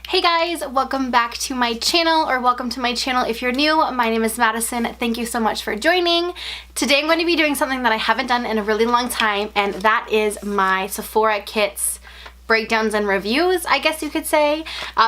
Hey guys, welcome back to my channel, or welcome to my channel if you're new. My name is Madison. Thank you so much for joining. Today I'm going to be doing something that I haven't done in a really long time, and that is my Sephora kits breakdowns and reviews, I guess you could say.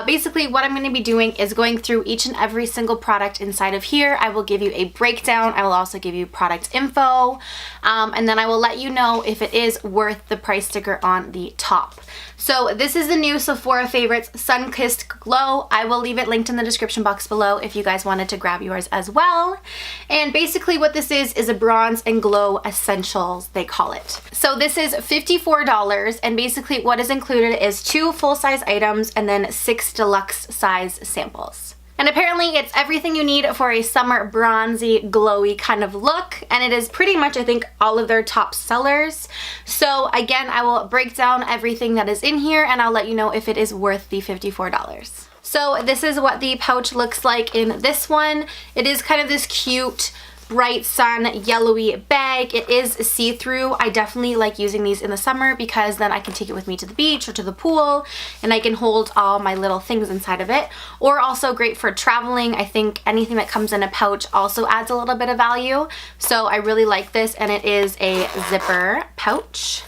Basically what I'm going to be doing is going through each and every single product inside of here. I will give you a breakdown. I will also give you product info, and then I will let you know if it is worth the price sticker on the top. So this is the new Sephora Favorites Sunkissed Glow. I will leave it linked in the description box below if you guys wanted to grab yours as well. And basically what this is a bronze and glow essentials, they call it. So this is $54, and basically what is included is 2 full-size items and then 6 deluxe size samples. And apparently it's everything you need for a summer bronzy, glowy kind of look, and it is pretty much, I think, all of their top sellers. So again, I will break down everything that is in here and I'll let you know if it is worth the $54. So this is what the pouch looks like in this one. It is kind of this cute bright sun yellowy bag. It is see-through. I definitely like using these in the summer because then I can take it with me to the beach or to the pool and I can hold all my little things inside of it. Or also great for traveling. I think anything that comes in a pouch also adds a little bit of value. So I really like this, and it is a zipper pouch.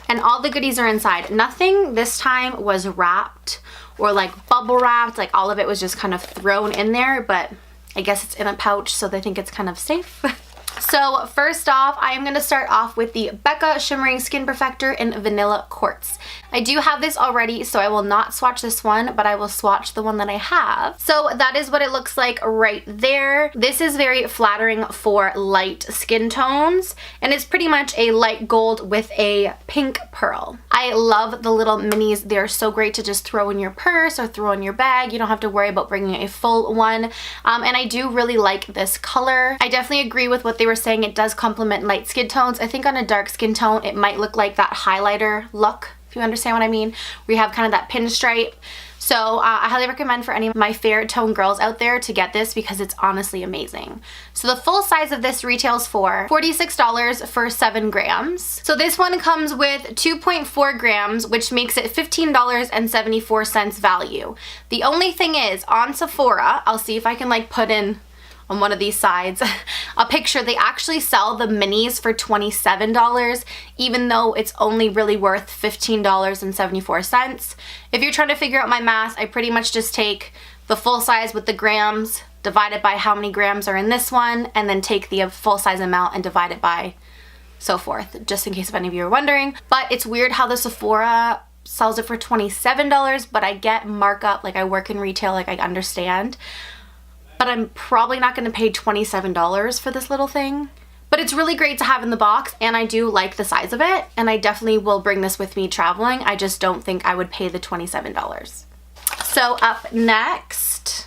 And all the goodies are inside. Nothing this time was wrapped or like bubble wrapped. Like all of it was just kind of thrown in there, but I guess it's in a pouch, so they think it's kind of safe. So first off, I am going to start off with the Becca Shimmering Skin Perfector in Vanilla Quartz. I do have this already, so I will not swatch this one, but I will swatch the one that I have. So that is what it looks like right there. This is very flattering for light skin tones, and it's pretty much a light gold with a pink pearl. I love the little minis. They're so great to just throw in your purse or throw in your bag. You don't have to worry about bringing a full one. And I do really like this color. I definitely agree with what they were saying. It does complement light skin tones. I think on a dark skin tone, it might look like that highlighter look, if you understand what I mean. We have kind of that pinstripe. So I highly recommend for any of my fair tone girls out there to get this because it's honestly amazing. So the full size of this retails for $46 for 7 grams. So this one comes with 2.4 grams, which makes it $15.74 value. The only thing is, on Sephora, I'll see if I can like put in on one of these sides a picture, they actually sell the minis for $27, even though it's only really worth $15.74. If you're trying to figure out my math, I pretty much just take the full size with the grams, divide it by how many grams are in this one, and then take the full size amount and divide it by so forth, just in case if any of you are wondering. But it's weird how the Sephora sells it for $27, but I get markup, like I work in retail, like I understand. But I'm probably not going to pay $27 for this little thing. But it's really great to have in the box, and I do like the size of it, and I definitely will bring this with me traveling. I just don't think I would pay the $27. So up next,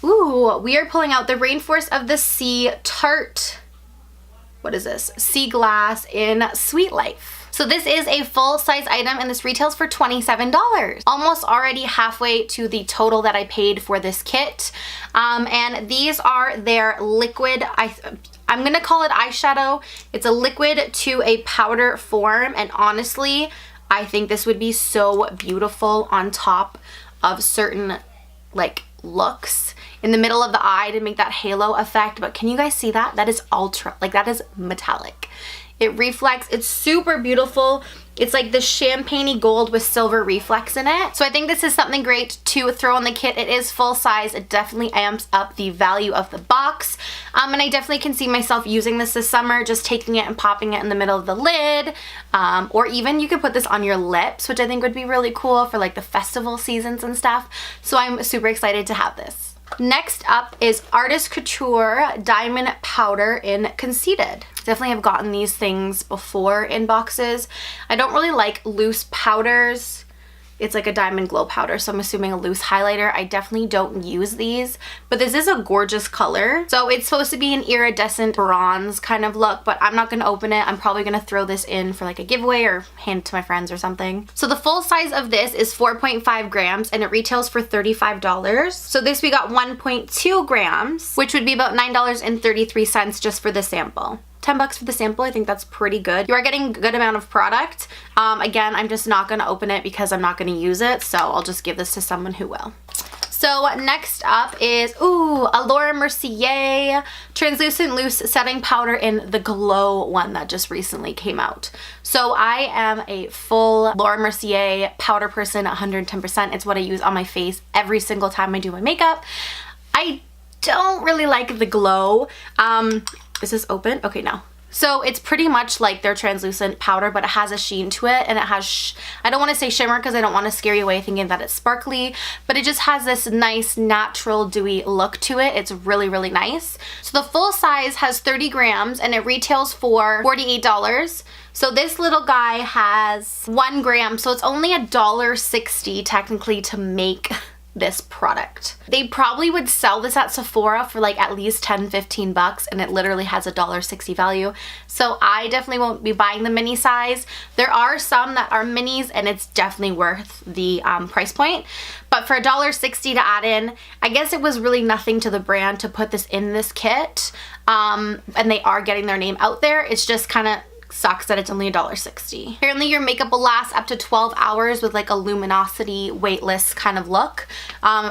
ooh, we are pulling out the Rainforest of the Sea Tarte, what is this? Sea Glass in Sweet Life. So this is a full-size item, and this retails for $27. Almost already halfway to the total that I paid for this kit. And these are their liquid, I'm gonna call it eyeshadow. It's a liquid to a powder form, and honestly, I think this would be so beautiful on top of certain like looks in the middle of the eye to make that halo effect. But can you guys see that? That is ultra, like that is metallic. It reflects, it's super beautiful. It's like the champagne-y gold with silver reflex in it. So I think this is something great to throw in the kit. It is full size. It definitely amps up the value of the box. And I definitely can see myself using this summer, just taking it and popping it in the middle of the lid. Or even you could put this on your lips, which I think would be really cool for like the festival seasons and stuff. So I'm super excited to have this. Next up is Artist Couture Diamond Powder in Conceited. Definitely have gotten these things before in boxes. I don't really like loose powders. It's like a diamond glow powder, so I'm assuming a loose highlighter. I definitely don't use these, but this is a gorgeous color. So it's supposed to be an iridescent bronze kind of look, but I'm not going to open it. I'm probably going to throw this in for like a giveaway or hand it to my friends or something. So the full size of this is 4.5 grams and it retails for $35. So this we got 1.2 grams, which would be about $9.33 just for the sample. 10 bucks for the sample. I think that's pretty good. You are getting a good amount of product. Again, I'm just not going to open it because I'm not going to use it, so I'll just give this to someone who will. So next up is, a Laura Mercier Translucent Loose Setting Powder in the Glow one that just recently came out. So I am a full Laura Mercier powder person, 110%. It's what I use on my face every single time I do my makeup. I don't really like the Glow. Is this open? Okay, no. So it's pretty much like their translucent powder, but it has a sheen to it, and it has, I don't want to say shimmer because I don't want to scare you away thinking that it's sparkly, but it just has this nice natural dewy look to it. It's really, really nice. So the full size has 30 grams and it retails for $48. So this little guy has 1 gram, so it's only $1.60 technically to make this product. They probably would sell this at Sephora for like at least 10-15 bucks, and it literally has $1.60 value. So I definitely won't be buying the mini size. There are some that are minis and it's definitely worth the price point. But for $1.60 to add in, I guess it was really nothing to the brand to put this in this kit. And they are getting their name out there. It's just kind of sucks that it's only $1.60. Apparently your makeup will last up to 12 hours with like a luminosity weightless kind of look.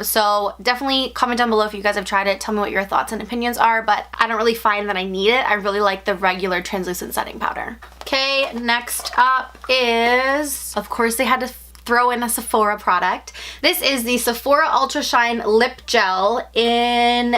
So definitely comment down below if you guys have tried it. Tell me what your thoughts and opinions are, but I don't really find that I need it. I really like the regular translucent setting powder. Okay, next up is, of course they had to throw in a Sephora product. This is the Sephora Ultra Shine Lip Gel in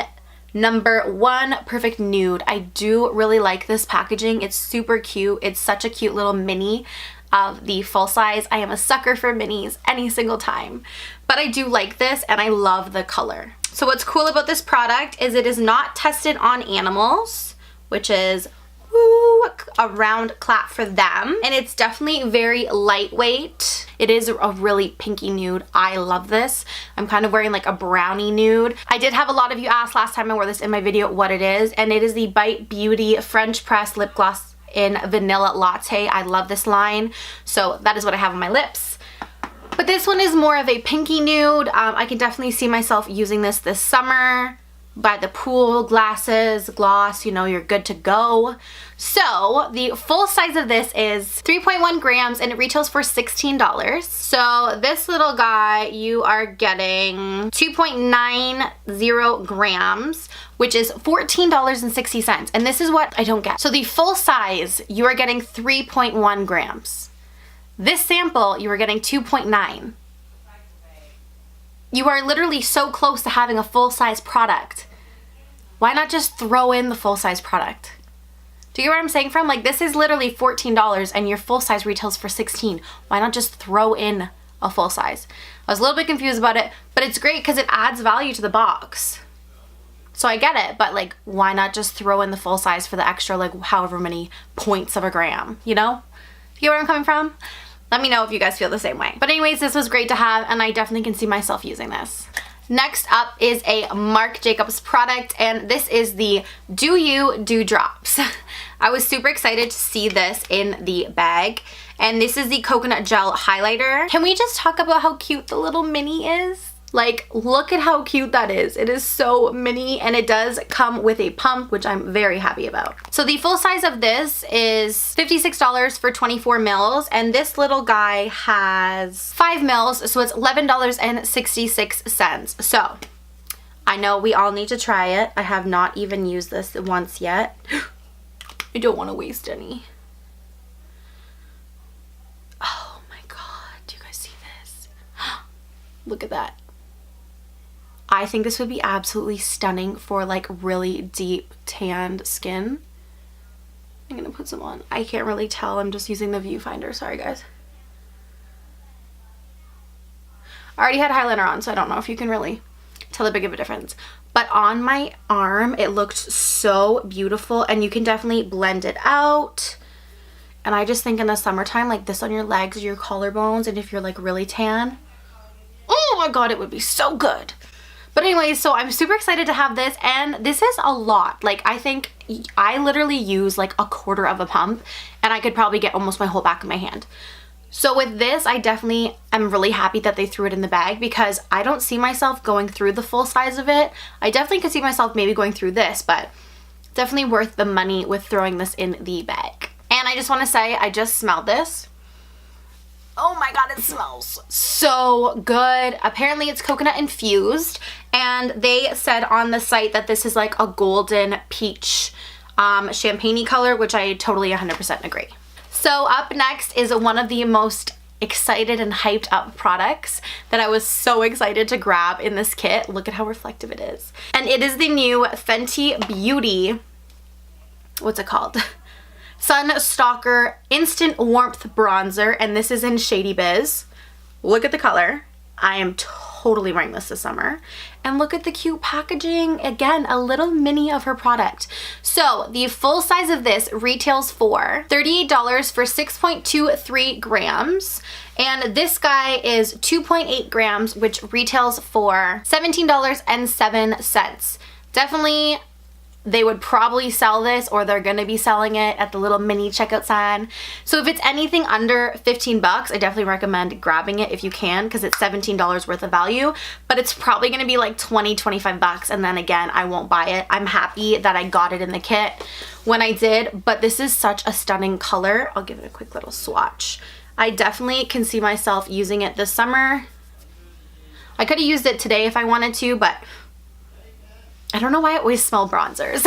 number 1 Perfect Nude. I do really like this packaging. It's super cute. It's such a cute little mini of the full size. I am a sucker for minis any single time, but I do like this and I love the color. So what's cool about this product is it is not tested on animals, which is a round clap for them, and it's definitely very lightweight. It is a really pinky nude. I love this. I'm kind of wearing like a brownie nude. I did have a lot of you ask last time I wore this in my video what it is, and it is the Bite Beauty French Press Lip Gloss in Vanilla Latte. I love this line, so that is what I have on my lips. But this one is more of a pinky nude. I can definitely see myself using this summer. By the pool, glasses, gloss, you know, you're good to go. So the full size of this is 3.1 grams and it retails for $16. So this little guy, you are getting 2.90 grams, which is $14.60. And this is what I don't get. So the full size, you are getting 3.1 grams. This sample, you are getting 2.9. You are literally so close to having a full-size product. Why not just throw in the full-size product? Do you get where I'm saying from? Like, this is literally $14 and your full-size retails for $16. Why not just throw in a full-size? I was a little bit confused about it, but it's great because it adds value to the box. So I get it, but like, why not just throw in the full-size for the extra, like, however many points of a gram, you know? You get where I'm coming from? Let me know if you guys feel the same way. But anyways, this was great to have and I definitely can see myself using this. Next up is a Marc Jacobs product, and this is the Do You Dew Drops. I was super excited to see this in the bag, and this is the Coconut Gel Highlighter. Can we just talk about how cute the little mini is? Like, look at how cute that is. It is so mini, and it does come with a pump, which I'm very happy about. So the full size of this is $56 for 24 mils, and this little guy has 5 mils, so it's $11.66. So I know we all need to try it. I have not even used this once yet. I don't want to waste any. Oh my god, do you guys see this? Look at that. I think this would be absolutely stunning for like really deep tanned skin. I'm gonna put some on. I can't really tell. I'm just using the viewfinder. Sorry guys. I already had highlighter on, so I don't know if you can really tell the big of a difference. But on my arm, it looked so beautiful, and you can definitely blend it out. And I just think in the summertime, like this on your legs, your collarbones, and if you're like really tan, oh my god, it would be so good. But anyways, so I'm super excited to have this, and this is a lot. Like, I think I literally use like a quarter of a pump, and I could probably get almost my whole back of my hand. So with this, I definitely am really happy that they threw it in the bag, because I don't see myself going through the full size of it. I definitely could see myself maybe going through this, but Definitely worth the money with throwing this in the bag. And I just want to say, I just smelled this. Oh my god, it smells so good. Apparently it's coconut infused, and they said on the site that this is like a golden peach champagne-y color, which I totally 100% agree. So up next is one of the most excited and hyped up products that I was so excited to grab in this kit. Look at how reflective it is. And it is the new Fenty Beauty, what's it called? Sun Stalker Instant Warmth Bronzer, and this is in Shady Biz. Look at the color. I am totally wearing this summer. And look at the cute packaging. Again, a little mini of her product. So the full size of this retails for $38 for 6.23 grams. And this guy is 2.8 grams, which retails for $17.07. Definitely, they would probably sell this, or they're gonna be selling it at the little mini checkout sign. So if it's anything under 15 bucks, I definitely recommend grabbing it if you can, because it's $17 worth of value, but it's probably gonna be like 20, 25 bucks, and then again, I won't buy it. I'm happy that I got it in the kit when I did, but this is such a stunning color. I'll give it a quick little swatch. I definitely can see myself using it this summer. I could have used it today if I wanted to, but I don't know why I always smell bronzers.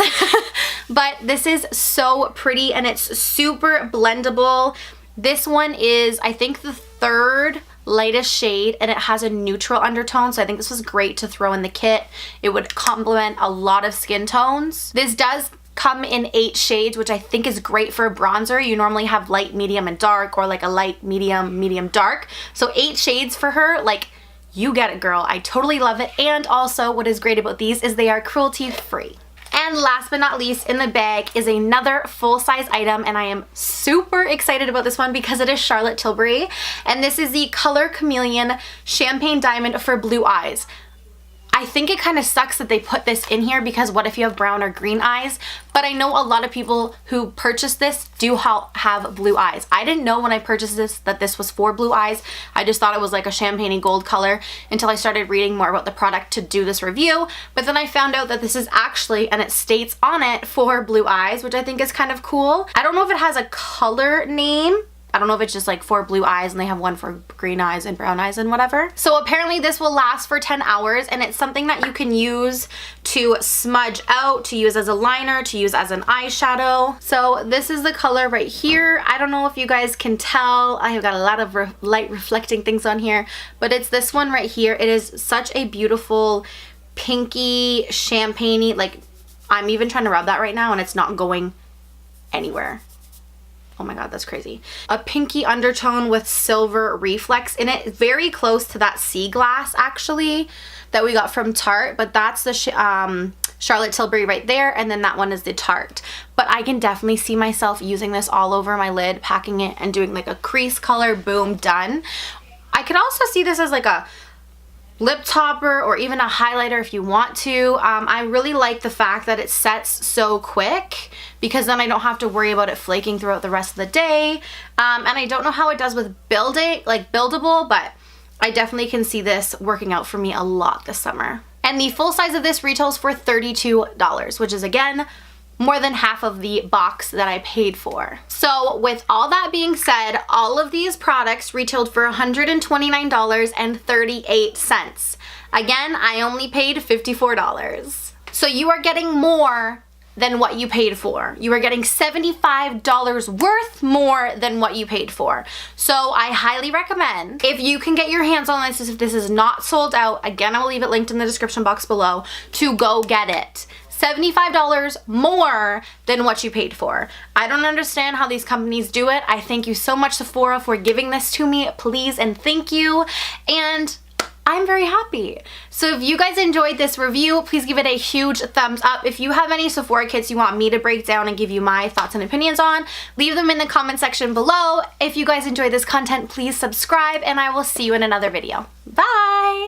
But this is so pretty, and it's super blendable. This one is, I think, the third lightest shade, and it has a neutral undertone, so I think this was great to throw in the kit. It would complement a lot of skin tones. This does come in 8 shades, which I think is great for a bronzer. You normally have light, medium, and dark, or like a light, medium, medium, dark. So 8 shades for her, like, you get it, girl. I totally love it. And also, what is great about these is they are cruelty-free. And last but not least, in the bag is another full-size item, and I am super excited about this one because it is Charlotte Tilbury, and this is the Color Chameleon Champagne Diamond for blue eyes. I think it kind of sucks that they put this in here, because what if you have brown or green eyes? But I know a lot of people who purchase this do have blue eyes. I didn't know when I purchased this that this was for blue eyes. I just thought it was like a champagne gold color until I started reading more about the product to do this review. But then I found out that this is actually, and it states on it, for blue eyes, which I think is kind of cool. I don't know if it has a color name. I don't know if it's just like for blue eyes and they have one for green eyes and brown eyes and whatever. So apparently this will last for 10 hours, and it's something that you can use to smudge out, to use as a liner, to use as an eyeshadow. So this is the color right here. I don't know if you guys can tell. I have got a lot of light reflecting things on here, but it's this one right here. It is such a beautiful pinky champagne-y, like, I'm even trying to rub that right now and it's not going anywhere. Oh my god, that's crazy. A pinky undertone with silver reflex in it. Very close to that sea glass, actually, that we got from Tarte. But that's the Charlotte Tilbury right there. And then that one is the Tarte. But I can definitely see myself using this all over my lid, packing it and doing like a crease color. Boom, done. I could also see this as like a lip topper or even a highlighter if you want to. I really like the fact that it sets so quick, because then I don't have to worry about it flaking throughout the rest of the day. And I don't know how it does with buildable, but I definitely can see this working out for me a lot this summer. And the full size of this retails for $32, which is, again, more than half of the box that I paid for. So with all that being said, all of these products retailed for $129.38. Again, I only paid $54. So you are getting more than what you paid for. You are getting $75 worth more than what you paid for. So I highly recommend, if you can get your hands on this, if this is not sold out, again, I will leave it linked in the description box below, to go get it. $75 more than what you paid for. I don't understand how these companies do it. I thank you so much, Sephora, for giving this to me. Please and thank you. And I'm very happy. So if you guys enjoyed this review, please give it a huge thumbs up. If you have any Sephora kits you want me to break down and give you my thoughts and opinions on, leave them in the comment section below. If you guys enjoyed this content, please subscribe, and I will see you in another video. Bye!